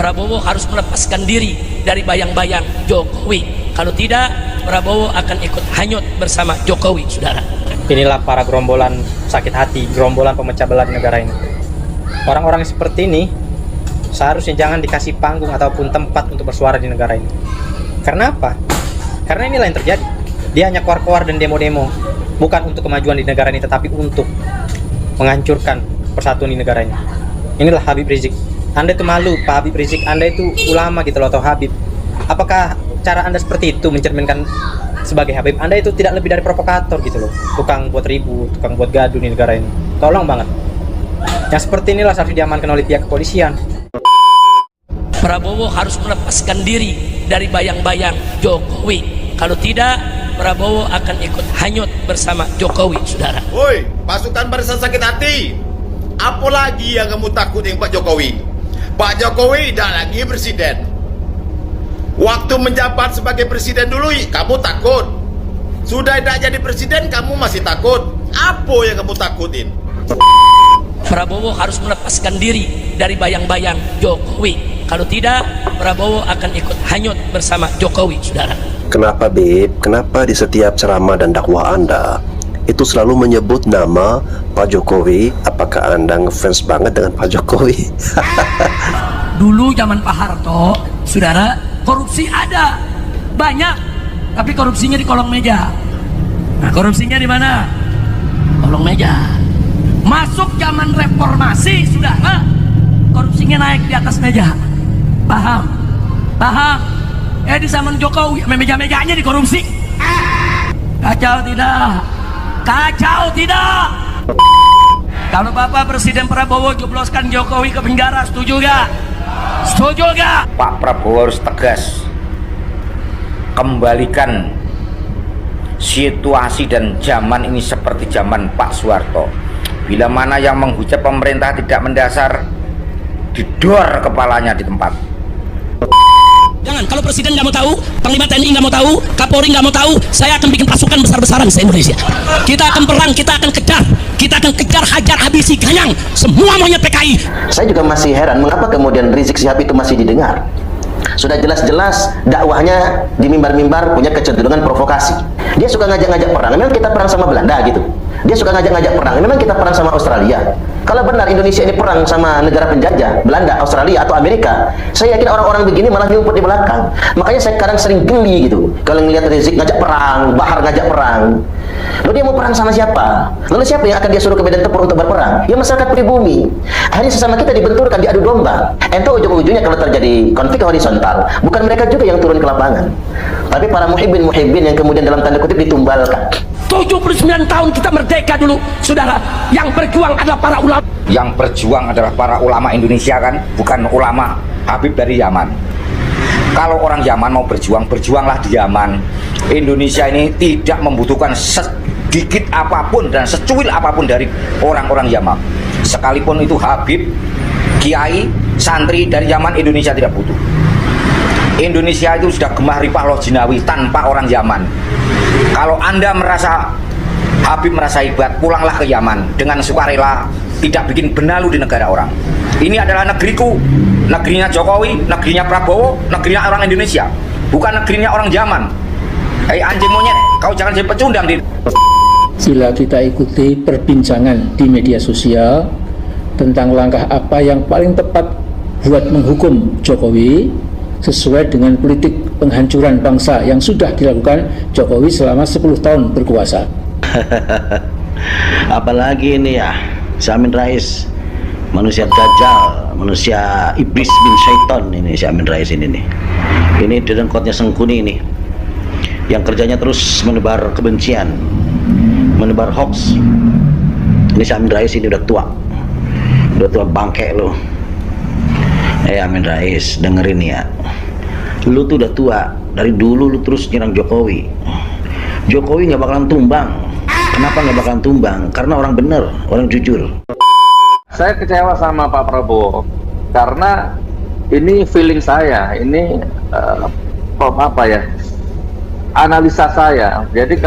Prabowo harus melepaskan diri dari bayang-bayang Jokowi. Kalau tidak, Prabowo akan ikut hanyut bersama Jokowi, saudara. Inilah para gerombolan sakit hati, gerombolan pemecah belah di negara ini. Orang-orang seperti ini seharusnya jangan dikasih panggung ataupun tempat untuk bersuara di negara ini. Karena apa? Karena inilah yang terjadi. Dia hanya keluar-keluar dan demo-demo, bukan untuk kemajuan di negara ini, tetapi untuk menghancurkan persatuan di negara ini. Inilah Habib Rizik. Anda itu malu, Pak Habib Rizik. Anda itu ulama gitu loh, atau Habib. Apakah cara Anda seperti itu mencerminkan sebagai Habib? Anda itu tidak lebih dari provokator gitu loh, tukang buat ribut, tukang buat gaduh di negara ini. Tolong banget. Yang seperti inilah harus diamankan oleh pihak kepolisian. Prabowo harus melepaskan diri dari bayang-bayang Jokowi. Kalau tidak, Prabowo akan ikut hanyut bersama Jokowi, saudara. Woi, pasukan barisan sakit hati. Apa lagi yang kamu takut dengan Pak Jokowi? Pak Jokowi tidak lagi presiden. Waktu menjabat sebagai presiden dulu, kamu takut. Sudah tidak jadi presiden, kamu masih takut. Apa yang kamu takutin? Prabowo harus melepaskan diri dari bayang-bayang Jokowi. Kalau tidak, Prabowo akan ikut hanyut bersama Jokowi, saudara. Kenapa, Beb? Kenapa di setiap ceramah dan dakwah Anda itu selalu menyebut nama Pak Jokowi? Apakah Anda ngefans banget dengan Pak Jokowi? Dulu zaman Pak Harto, saudara, korupsi ada banyak, tapi korupsinya di kolong meja. Nah, korupsinya di mana? Kolong meja. Masuk zaman reformasi, saudara, korupsinya naik di atas meja. Paham? Paham? Di zaman Jokowi, meja-mejanya dikorupsi. Kacau tidak? Kacau tidak? Kalau Bapak Presiden Prabowo jebloskan Jokowi ke penjara, setuju gak? Setuju gak? Pak Prabowo harus tegas, kembalikan situasi dan zaman ini seperti zaman Pak Soeharto. Bila mana yang menghujat pemerintah tidak mendasar, didor kepalanya di tempat. Jangan, kalau Presiden nggak mau tahu, Panglima TNI nggak mau tahu, Kapolri nggak mau tahu, saya akan bikin pasukan besar-besaran se-Indonesia. Kita akan perang, kita akan kejar, hajar, habisi, ganyang semua maunya PKI. Saya juga masih heran mengapa kemudian Rizik Syihab itu masih didengar. Sudah jelas-jelas dakwahnya di mimbar-mimbar punya kecenderungan provokasi. Dia suka ngajak-ngajak perang. Memang kita perang sama Belanda gitu. Dia suka ngajak-ngajak perang. Memang kita perang sama Australia. Kalau benar Indonesia ini perang sama negara penjajah, Belanda, Australia, atau Amerika, saya yakin orang-orang begini malah nyumput di belakang. Makanya saya sekarang sering geli gitu kalau ngelihat Rizik ngajak perang, Bahar ngajak perang. Lalu dia mau perang sama siapa? Lalu siapa yang akan dia suruh ke medan tempur untuk berperang? Ya masyarakat pribumi. Akhirnya sesama kita dibenturkan, diadu domba. Entah ujung-ujungnya kalau terjadi konflik horizontal, bukan mereka juga yang turun ke lapangan, tapi para muhibbin-muhibbin yang kemudian dalam tanda kutip ditumbalkan. 79 tahun kita merdeka dulu, saudara. Yang berjuang adalah para ulama. Yang berjuang adalah para ulama Indonesia, kan? Bukan ulama Habib dari Yaman. Kalau orang Yaman mau berjuang, berjuanglah di Yaman. Indonesia ini tidak membutuhkan sedikit apapun dan secuil apapun dari orang-orang Yaman. Sekalipun itu Habib, kiai, santri dari Yaman, Indonesia tidak butuh. Indonesia itu sudah gemah ripah loh jinawi tanpa orang Yaman. Kalau Anda merasa Habib merasa hebat, pulanglah ke Yaman dengan sukarela, tidak bikin benalu di negara orang. Ini adalah negeriku, negerinya Jokowi, negerinya Prabowo, negerinya orang Indonesia, bukan negerinya orang Yaman. Hei anjing monyet, kau jangan jadi pecundang di. Sila kita ikuti perbincangan di media sosial tentang langkah apa yang paling tepat buat menghukum Jokowi sesuai dengan politik penghancuran bangsa yang sudah dilakukan Jokowi selama 10 tahun berkuasa. Apalagi ini ya, si Amin Rais, manusia dajjal, manusia iblis bin syaiton ini si Amin Rais ini nih. Ini dedengkotnya Sengkuni ini, yang kerjanya terus menebar kebencian, menebar hoax. Ini si Amin Rais ini udah tua bangke lo. Amin Rais, dengerin ya, lu tuh udah tua, dari dulu lu terus nyerang Jokowi. Jokowi nggak bakalan tumbang. Kenapa nggak bakalan tumbang? Karena orang bener, orang jujur. Saya kecewa sama Pak Prabowo karena ini feeling saya, ini analisa saya. Jadi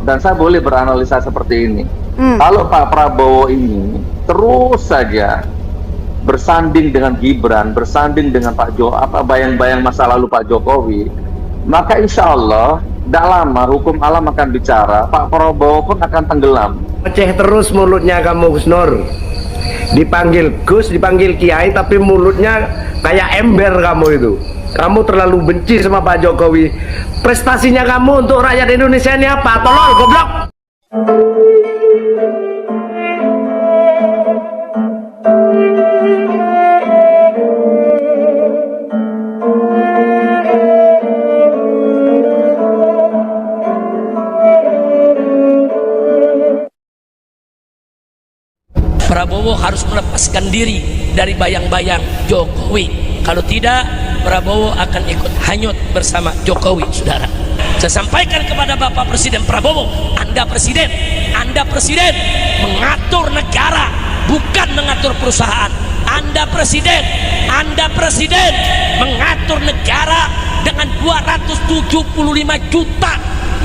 dan saya boleh beranalisa seperti ini. Kalau Pak Prabowo ini terus saja bersanding dengan Gibran, bersanding dengan bayang-bayang masa lalu Pak Jokowi, maka insya Allah tidak lama hukum alam akan bicara, Pak Prabowo pun akan tenggelam. Pecah terus mulutnya kamu, Gus Nur. Dipanggil Gus, dipanggil Kiai, tapi mulutnya kayak ember kamu itu. Kamu terlalu benci sama Pak Jokowi. Prestasinya kamu untuk rakyat Indonesia ini apa? Tolol, goblok! Prabowo harus melepaskan diri dari bayang-bayang Jokowi. Kalau tidak, Prabowo akan ikut hanyut bersama Jokowi, saudara. Saya sampaikan kepada Bapak Presiden Prabowo, Anda presiden mengatur negara, bukan mengatur perusahaan. Anda presiden mengatur negara dengan 275 juta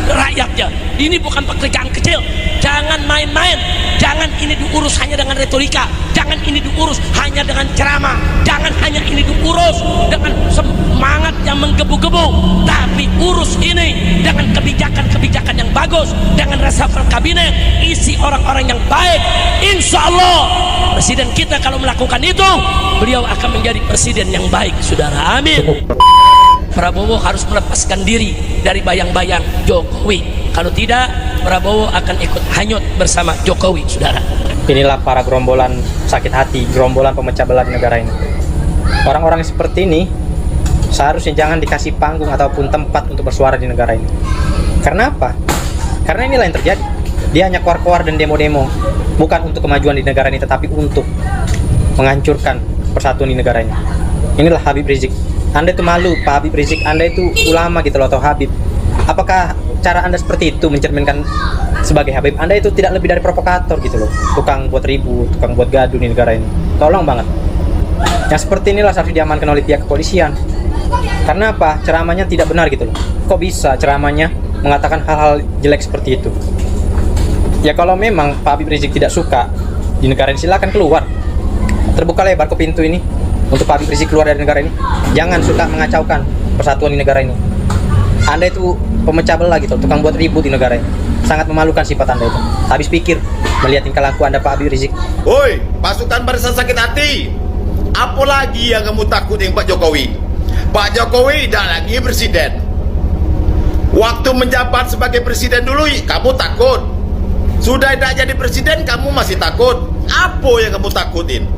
rakyatnya. Ini bukan pekerjaan kecil. Jangan main-main. Jangan ini diurus hanya dengan retorika. Jangan ini diurus hanya dengan ceramah. Jangan hanya ini diurus dengan semangat yang menggebu-gebu. Tapi urus ini dengan kebijakan-kebijakan yang bagus, dengan reshuffle kabinet, isi orang-orang yang baik. Insya Allah presiden kita kalau melakukan itu, beliau akan menjadi presiden yang baik, saudara. Amin. Prabowo harus melepaskan diri dari bayang-bayang Jokowi. Kalau tidak, Prabowo akan ikut hanyut bersama Jokowi, saudara. Inilah para gerombolan sakit hati, gerombolan pemecah belah di negara ini. Orang-orang seperti ini seharusnya jangan dikasih panggung ataupun tempat untuk bersuara di negara ini. Karena apa? Karena inilah yang terjadi. Dia hanya keluar-keluar dan demo-demo, bukan untuk kemajuan di negara ini, tetapi untuk menghancurkan persatuan di negara ini. Inilah Habib Rizik. Anda itu malu, Pak Habib Rizik. Anda itu ulama gitu loh, atau Habib. Apakah cara Anda seperti itu mencerminkan sebagai Habib? Anda itu tidak lebih dari provokator gitu loh, tukang buat ribut, tukang buat gaduh di negara ini. Tolong banget. Yang seperti inilah harus diamankan oleh pihak kepolisian. Karena apa? Ceramahnya tidak benar gitu loh. Kok bisa ceramahnya mengatakan hal-hal jelek seperti itu? Ya kalau memang Pak Habib Rizik tidak suka di negara ini, silakan keluar. Terbuka lebar ke pintu ini untuk Pak Habib Rizik keluar dari negara ini. Jangan suka mengacaukan persatuan di negara ini. Anda itu pemecah belah gitu, tukang buat ribut di negara ini. Sangat memalukan sifat Anda itu. Habis pikir melihat tingkah laku Anda, Pak Habib Rizik. Woi, pasukan barisan sakit hati. Apa lagi yang kamu takut dengan Pak Jokowi? Pak Jokowi tidak lagi presiden. Waktu menjabat sebagai presiden dulu, kamu takut. Sudah tidak jadi presiden, kamu masih takut. Apa yang kamu takutin?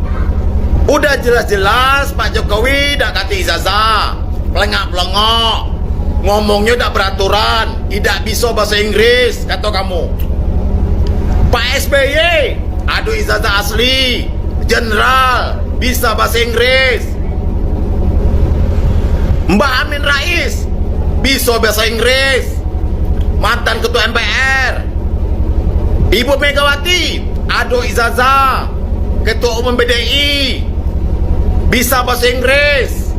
Udah jelas-jelas Pak Jokowi tidak kasih ijazah, pelengak-pelengok, ngomongnya tidak beraturan, tidak bisa bahasa Inggris, kata kamu. Pak SBY, aduh ijazah asli, general, bisa bahasa Inggris. Mbak Amin Rais, bisa bahasa Inggris, mantan ketua MPR. Ibu Megawati, aduh ijazah, ketua umum BDI, bisa bahasa Inggris,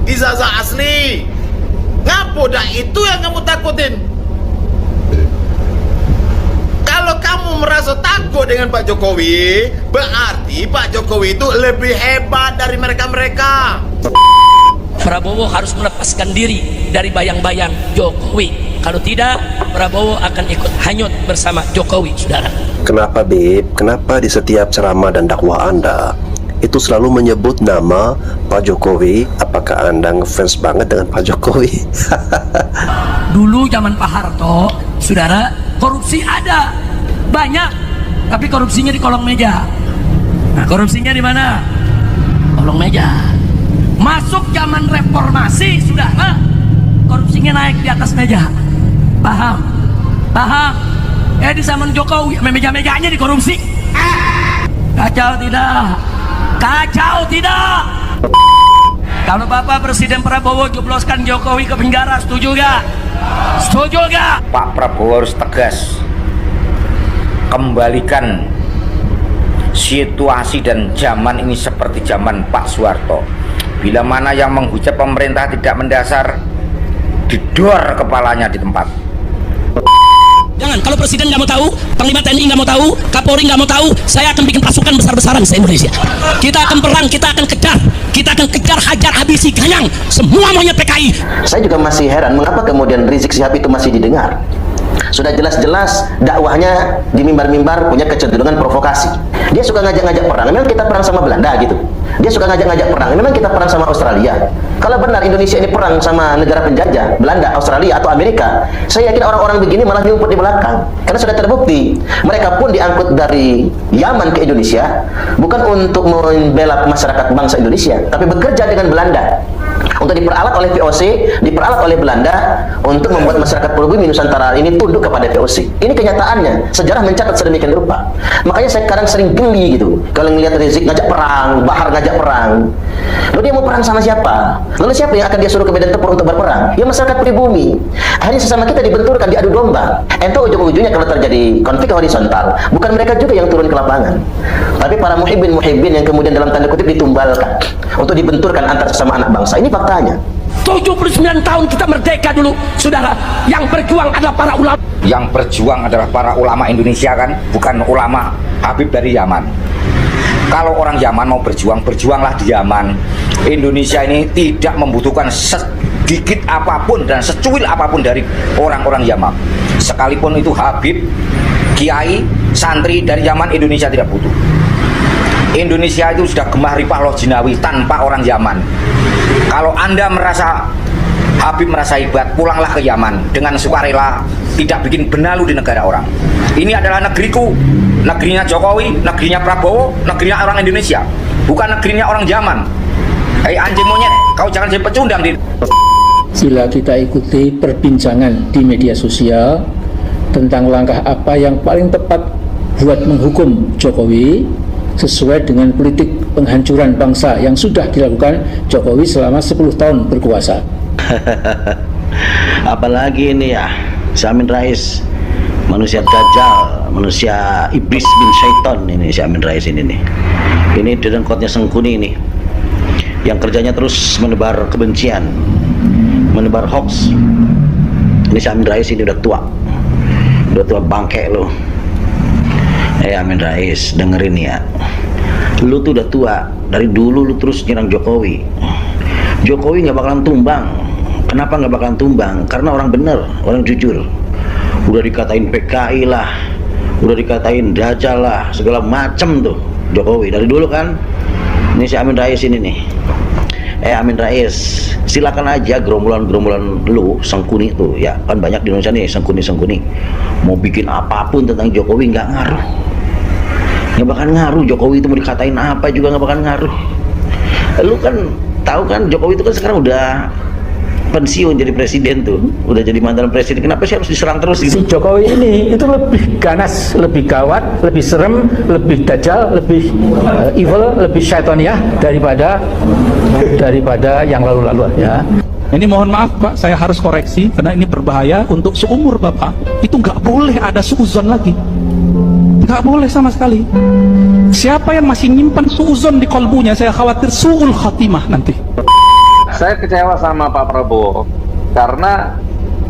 ijazah asli. Ngapo dah itu yang kamu takutin? Kalau kamu merasa takut dengan Pak Jokowi, berarti Pak Jokowi itu lebih hebat dari mereka-mereka. Prabowo harus melepaskan diri dari bayang-bayang Jokowi. Kalau tidak, Prabowo akan ikut hanyut bersama Jokowi, saudara. Kenapa, Bib? Kenapa di setiap ceramah dan dakwah Anda itu selalu menyebut nama Pak Jokowi? Apakah Anda ngefans banget dengan Pak Jokowi? Dulu zaman Pak Harto, saudara, korupsi ada banyak, tapi korupsinya di kolong meja. Nah, korupsinya di mana? Kolong meja. Masuk zaman reformasi, saudara, korupsinya naik di atas meja. Paham? Paham? Di zaman Jokowi, meja-mejanya dikorupsi. Kacau tidak? Kacau tidak? Kalau Bapak Presiden Prabowo jebloskan Jokowi ke penjara, setuju gak? Setuju gak? Pak Prabowo harus tegas kembalikan situasi dan zaman ini seperti zaman Pak Soeharto. Bila mana yang menghujat pemerintah tidak mendasar, didor kepalanya di tempat. Jangan, kalau presiden nggak mau tahu, panglima TNI nggak mau tahu, Kapolri nggak mau tahu, saya akan bikin pasukan besar-besaran se-Indonesia. Kita akan perang, kita akan kejar, hajar, habisi, ganyang semua maunya PKI. Saya juga masih heran mengapa kemudian Rizik Syihab itu masih didengar. Sudah jelas-jelas dakwahnya di mimbar-mimbar punya kecenderungan provokasi. Dia suka ngajak-ngajak perang, memang kita perang sama Belanda gitu. Dia suka ngajak-ngajak perang, memang kita perang sama Australia. Kalau benar Indonesia ini perang sama negara penjajah, Belanda, Australia, atau Amerika, saya yakin orang-orang begini malah nyumput di belakang. Karena sudah terbukti, mereka pun diangkut dari Yaman ke Indonesia, bukan untuk membela masyarakat bangsa Indonesia, tapi bekerja dengan Belanda. Untuk diperalat oleh VOC, diperalat oleh Belanda untuk membuat masyarakat Pulau Bumi Nusantara ini tunduk kepada VOC. Ini kenyataannya, sejarah mencatat sedemikian rupa. Makanya saya sekarang sering geli gitu kalau ngelihat Rizik ngajak perang, Bahar ngajak perang. Lalu dia mau perang sama siapa? Lalu siapa yang akan dia suruh ke medan tempur untuk berperang? Ya masyarakat pribumi. Akhirnya sesama kita dibenturkan, diadu domba. Entah ujung-ujungnya kalau terjadi konflik horizontal, bukan mereka juga yang turun ke lapangan, tapi para muhibbin yang kemudian dalam tanda kutip ditumbalkan untuk dibenturkan antar sesama anak bangsa. Ini faktanya. 79 tahun kita merdeka dulu, saudara. Yang berjuang adalah para ulama. Yang berjuang adalah para ulama Indonesia kan, bukan ulama Habib dari Yaman. Kalau orang Yaman mau berjuang, berjuanglah di Yaman. Indonesia ini tidak membutuhkan sedikit apapun dan secuil apapun dari orang-orang Yaman. Sekalipun itu Habib, kiai, santri dari Yaman, Indonesia tidak butuh. Indonesia itu sudah gemah ripah loh jinawi tanpa orang Yaman. Kalau Anda merasa Habib merasa hebat, pulanglah ke Yaman dengan sukarela, tidak bikin benalu di negara orang. Ini adalah negeriku, negerinya Jokowi, negerinya Prabowo, negerinya orang Indonesia, bukan negerinya orang Yaman. Hei anjing monyet, kau jangan jadi pecundang di. Sila kita ikuti perbincangan di media sosial tentang langkah apa yang paling tepat buat menghukum Jokowi sesuai dengan politik penghancuran bangsa yang sudah dilakukan Jokowi selama 10 tahun berkuasa. Apalagi ini ya, si Amin Rais, manusia dajjal, manusia iblis bin syaiton ini si Amin Rais ini nih. Ini dedengkotnya Sengkuni ini, yang kerjanya terus menebar kebencian, menebar hoax. Ini si Amin Rais ini udah tua bangke loh. Amin Rais, dengerin ya, lu tuh udah tua, dari dulu lu terus nyerang Jokowi. Jokowi nggak bakalan tumbang. Kenapa nggak bakalan tumbang? Karena orang bener, orang jujur. Udah dikatain PKI lah, udah dikatain dajjal lah, segala macem tuh Jokowi dari dulu kan. Ini si Amin Rais ini nih. Amin Rais, silakan aja gerombolan lu Sengkuni tuh ya, kan banyak di Indonesia nih Sengkuni mau bikin apapun tentang Jokowi nggak ngaruh, nggak bakal ngaruh. Jokowi itu mau dikatain apa juga nggak bakal ngaruh. Lu kan tahu kan Jokowi itu kan sekarang udah pensiun jadi presiden tuh, udah jadi mantan presiden. Kenapa sih harus diserang terus gitu? Si Jokowi ini itu lebih ganas, lebih gawat, lebih serem, lebih dajjal, lebih evil, lebih syaitoniyah daripada yang lalu-lalu ya. Ini mohon maaf Pak, saya harus koreksi karena ini berbahaya untuk seumur Bapak. Itu nggak boleh ada suuzon lagi, nggak boleh sama sekali. Siapa yang masih nyimpan suuzon di kolbunya, saya khawatir suul khatimah nanti. Saya kecewa sama Pak Prabowo karena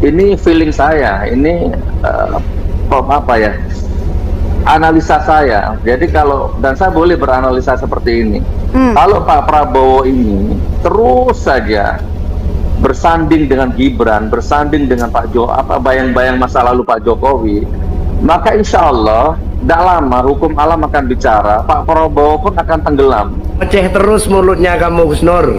ini feeling saya, ini analisa saya. Jadi dan saya boleh beranalisa seperti ini. Kalau Pak Prabowo ini terus saja bersanding dengan Gibran, bersanding dengan bayang-bayang masa lalu Pak Jokowi, maka insya Allah tidak lama hukum alam akan bicara, Pak Prabowo pun akan tenggelam. Pecah terus mulutnya kamu Gus Nur.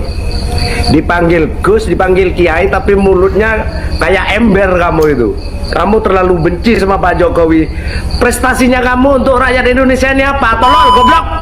Dipanggil Gus, dipanggil Kiai, tapi mulutnya kayak ember kamu itu. Kamu terlalu benci sama Pak Jokowi. Prestasinya kamu untuk rakyat Indonesia ini apa? Tolol, goblok.